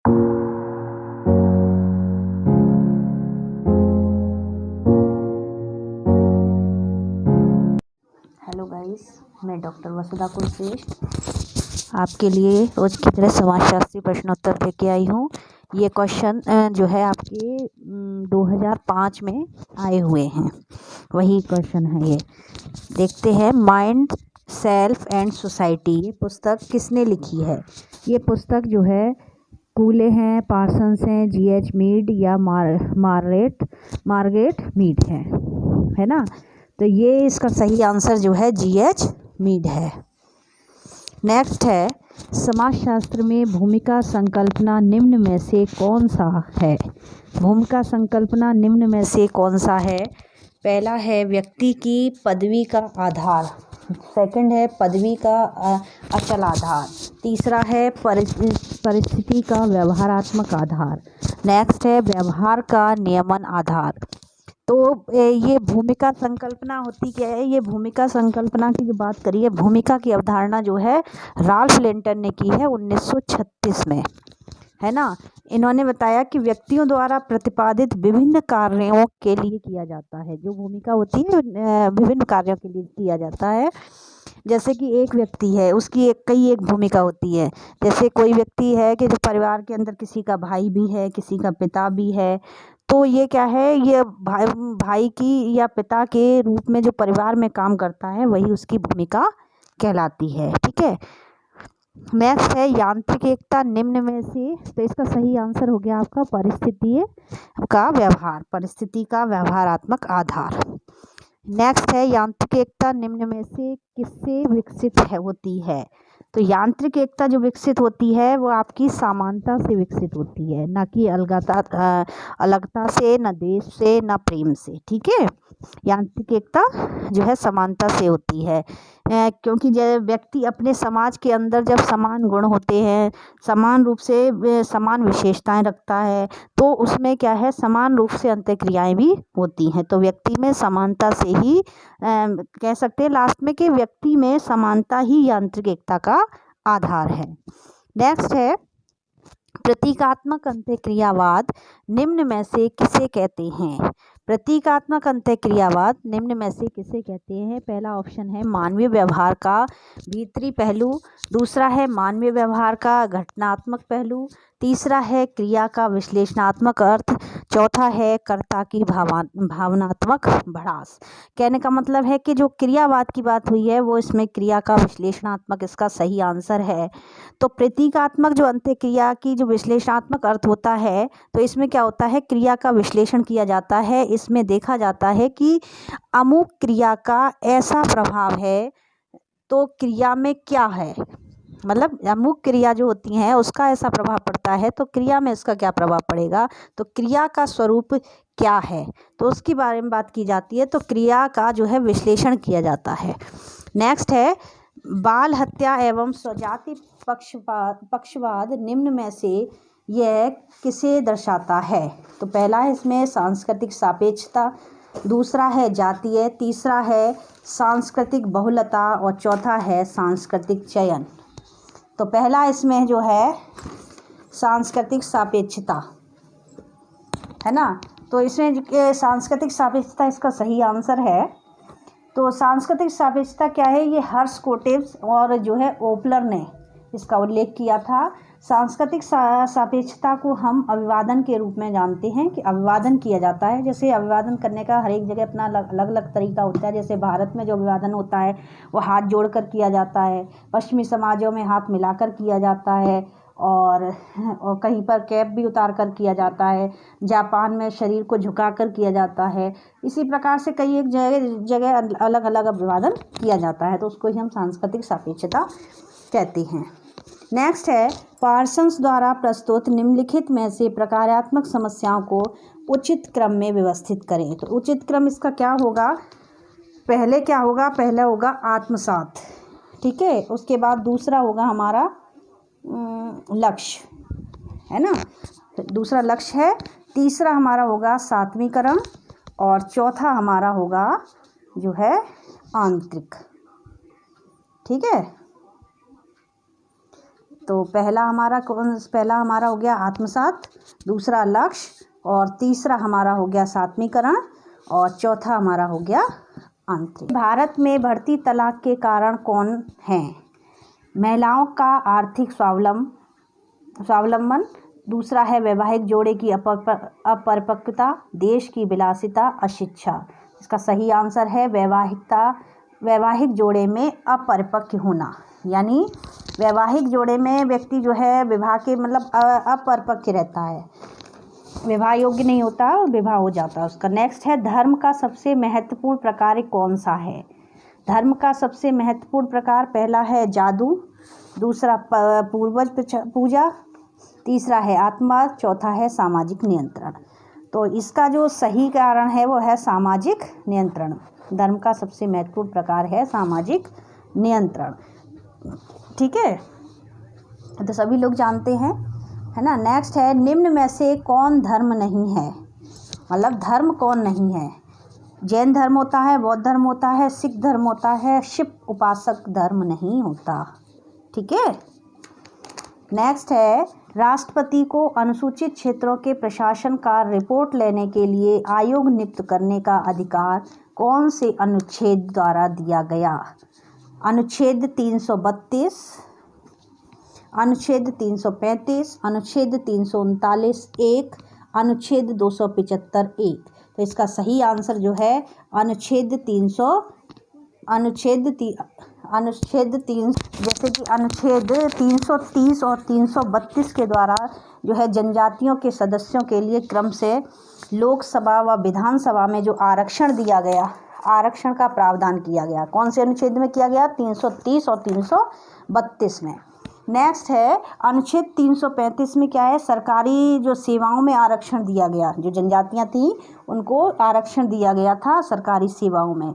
Hello guys, मैं doctor वसुधा कुलश्रेष्ठ आपके लिए रोज की तरह समाजशास्त्री प्रश्नोत्तर लेके आई हूँ। ये क्वेश्चन जो है आपके 2005 में आए हुए हैं, वही क्वेश्चन है ये। देखते हैं। माइंड, सेल्फ एंड सोसाइटी, ये पुस्तक किसने लिखी है? ये पुस्तक जो है कूले हैं, पार्सन्स हैं, G.H. मीड या मार्गरेट मीड है ना। तो ये इसका सही आंसर जो है G.H. मीड है। नेक्स्ट है, समाजशास्त्र में भूमिका संकल्पना निम्न में से कौन सा है? भूमिका संकल्पना निम्न में से कौन सा है? पहला है व्यक्ति की पदवी का आधार, सेकंड है पदवी का अचल आधार, तीसरा है परिस्थिति का व्यवहारात्मक आधार, नेक्स्ट है व्यवहार का नियमन आधार। तो ये भूमिका संकल्पना होती क्या है? ये भूमिका संकल्पना की जो बात करिए, भूमिका की अवधारणा जो है राल्फ लेंटन ने की है 1936 में, है ना। इन्होंने बताया कि व्यक्तियों द्वारा प्रतिपादित विभिन्न कार्यों के लिए किया जाता है। जो भूमिका होती है विभिन्न कार्यों के लिए किया जाता है। जैसे कि एक व्यक्ति है, उसकी एक भूमिका होती है। जैसे कोई व्यक्ति है कि जो परिवार के अंदर किसी का भाई भी है, किसी का पिता भी है, तो ये क्या है, ये भाई की या पिता के रूप में जो परिवार में काम करता है वही उसकी भूमिका कहलाती है। ठीक है। नेक्स्ट है यांत्रिक एकता निम्न में से, तो इसका सही आंसर हो गया आपका परिस्थिति का व्यवहारात्मक आधार। नेक्स्ट है यांत्रिक एकता निम्न में से किससे विकसित होती है? तो यांत्रिक एकता जो विकसित होती है वो आपकी समानता से विकसित होती है, ना कि अलगता से, न द्वेष से, न प्रेम से। ठीक है। यांत्रिक एकता जो है समानता से होती है, क्योंकि जब व्यक्ति अपने समाज के अंदर जब समान गुण होते हैं, समान रूप से समान विशेषताएं रखता है, तो उसमें क्या है, समान रूप से अंतःक्रियाएं भी होती हैं। तो व्यक्ति में समानता से ही कह सकते हैं लास्ट में कि व्यक्ति में समानता ही यांत्रिक एकता का आधार है। नेक्स्ट है प्रतीकात्मक अंतःक्रियावाद निम्न में से किसे कहते हैं? प्रतीकात्मक अंतःक्रियावाद निम्न में से किसे कहते हैं? पहला ऑप्शन है मानवीय व्यवहार का भीतरी पहलू, दूसरा है मानवीय व्यवहार का घटनात्मक पहलू, तीसरा है क्रिया का विश्लेषणात्मक अर्थ, चौथा है कर्ता की भावनात्मक भड़ास। कहने का मतलब है कि जो क्रियावाद की बात हुई है वो इसमें क्रिया का विश्लेषणात्मक इसका सही आंसर है। तो प्रतीकात्मक जो अंतःक्रिया की जो विश्लेषणात्मक अर्थ होता है, तो इसमें क्या होता है, क्रिया का विश्लेषण किया जाता है। इसमें देखा जाता है कि अमुक क्रिया का ऐसा प्रभाव है, तो क्रिया में क्या है, मतलब अमुक क्रिया जो होती हैं उसका ऐसा प्रभाव पड़ता है, तो क्रिया में इसका क्या प्रभाव पड़ेगा, तो क्रिया का स्वरूप क्या है, तो उसके बारे में बात की जाती है। तो क्रिया का जो है विश्लेषण किया जाता है। नेक्स्ट है बाल हत्या एवं स्वजाति पक्षवाद निम्न में से यह किसे दर्शाता है? तो पहला है इसमें सांस्कृतिक सापेक्षता, दूसरा है जातीय, तीसरा है सांस्कृतिक बहुलता और चौथा है सांस्कृतिक चयन। तो पहला इसमें जो है सांस्कृतिक सापेक्षता है ना, तो इसमें सांस्कृतिक सापेक्षता इसका सही आंसर है। तो सांस्कृतिक सापेक्षता क्या है, ये हर्ष कोटेव्स और जो है ओपलर ने इसका उल्लेख किया था। सांस्कृतिक सापेक्षता को हम अभिवादन के रूप में जानते हैं कि अभिवादन किया जाता है। जैसे अभिवादन करने का हर एक जगह अपना अलग अलग तरीका होता है। जैसे भारत में जो अभिवादन होता है वो हाथ जोड़कर किया जाता है, पश्चिमी समाजों में हाथ मिलाकर किया जाता है, और कहीं पर कैप भी उतार कर किया जाता है, जापान में शरीर को झुकाकर किया जाता है। इसी प्रकार से कई एक जगह अलग अलग अभिवादन किया जाता है, तो उसको ही हम सांस्कृतिक सापेक्षता कहते हैं। नेक्स्ट है पार्सन्स द्वारा प्रस्तुत निम्नलिखित में से प्रकारात्मक समस्याओं को उचित क्रम में व्यवस्थित करें। तो उचित क्रम इसका क्या होगा, पहले क्या होगा, पहला होगा आत्मसात, ठीक है, उसके बाद दूसरा होगा हमारा लक्ष्य, है ना, दूसरा लक्ष्य है, तीसरा हमारा होगा सात्वीकरण और चौथा हमारा होगा जो है आंतरिक। ठीक है। तो पहला हमारा हो गया आत्मसात, दूसरा लक्ष्य, और तीसरा हमारा हो गया सात्मीकरण, और चौथा हमारा हो गया आंतरिक। भारत में बढ़ती तलाक के कारण कौन हैं? महिलाओं का आर्थिक स्वावलंबन, दूसरा है वैवाहिक जोड़े की अपरिपक्वता, देश की विलासिता, अशिक्षा। इसका सही आंसर है वैवाहिक जोड़े में अपरिपक्व होना, यानी वैवाहिक जोड़े में व्यक्ति जो है विवाह के मतलब अपरिपक्व रहता है, विवाह योग्य नहीं होता, विवाह हो जाता है उसका। नेक्स्ट है धर्म का सबसे महत्वपूर्ण प्रकार कौन सा है? धर्म का सबसे महत्वपूर्ण प्रकार पहला है जादू, दूसरा पूर्वज पूजा, तीसरा है आत्मवाद, चौथा है सामाजिक नियंत्रण। तो इसका जो सही कारण है वो है सामाजिक नियंत्रण। धर्म का सबसे महत्वपूर्ण प्रकार है सामाजिक नियंत्रण। ठीक है, तो सभी लोग जानते हैं, है ना। नेक्स्ट है निम्न में से कौन धर्म नहीं है? मतलब धर्म कौन नहीं है? जैन धर्म होता है, बौद्ध धर्म होता है, सिख धर्म होता है, शिव उपासक धर्म नहीं होता। ठीक है। नेक्स्ट है राष्ट्रपति को अनुसूचित क्षेत्रों के प्रशासन का रिपोर्ट लेने के लिए आयोग नियुक्त करने का अधिकार कौन से अनुच्छेद द्वारा दिया गया? अनुच्छेद 332, अनुच्छेद 335, अनुच्छेद 339 1, अनुच्छेद 275 1। तो इसका सही आंसर जो है अनुच्छेद 3, जैसे कि अनुच्छेद 330 और 332 के द्वारा जो है जनजातियों के सदस्यों के लिए क्रम से लोकसभा व विधानसभा में जो आरक्षण दिया गया, आरक्षण का प्रावधान किया गया, कौन से अनुच्छेद में किया गया? 330 और 332 में। नेक्स्ट है अनुच्छेद 335 में क्या है? सरकारी जो सेवाओं में आरक्षण दिया गया, जो जनजातियां थीं उनको आरक्षण दिया गया था सरकारी सेवाओं में।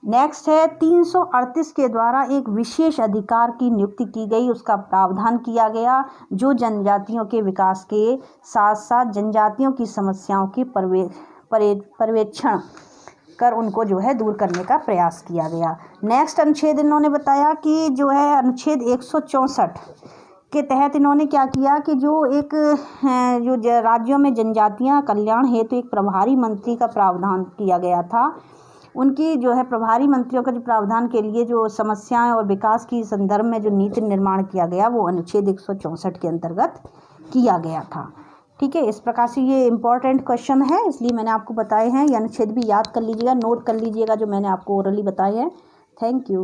नेक्स्ट है 338 के द्वारा एक विशेष अधिकार की नियुक्ति की गई, उसका प्रावधान किया गया, जो जनजातियों के विकास के साथ साथ जनजातियों की समस्याओं की पर्यवेक्षण कर उनको जो है दूर करने का प्रयास किया गया। नेक्स्ट अनुच्छेद इन्होंने बताया कि जो है अनुच्छेद 164 के तहत इन्होंने क्या किया कि जो राज्यों में जनजातियां कल्याण हेतु एक प्रभारी मंत्री का प्रावधान किया गया था। उनकी जो है प्रभारी मंत्रियों का जो प्रावधान के लिए जो समस्याएं और विकास की संदर्भ में जो नीति निर्माण किया गया वो अनुच्छेद 164 के अंतर्गत किया गया था। ठीक है, इस प्रकार से ये इम्पॉर्टेंट क्वेश्चन है, इसलिए मैंने आपको बताए हैं। ये अनुच्छेद भी याद कर लीजिएगा, नोट कर लीजिएगा जो मैंने आपको ओरली बताए हैं। Thank you.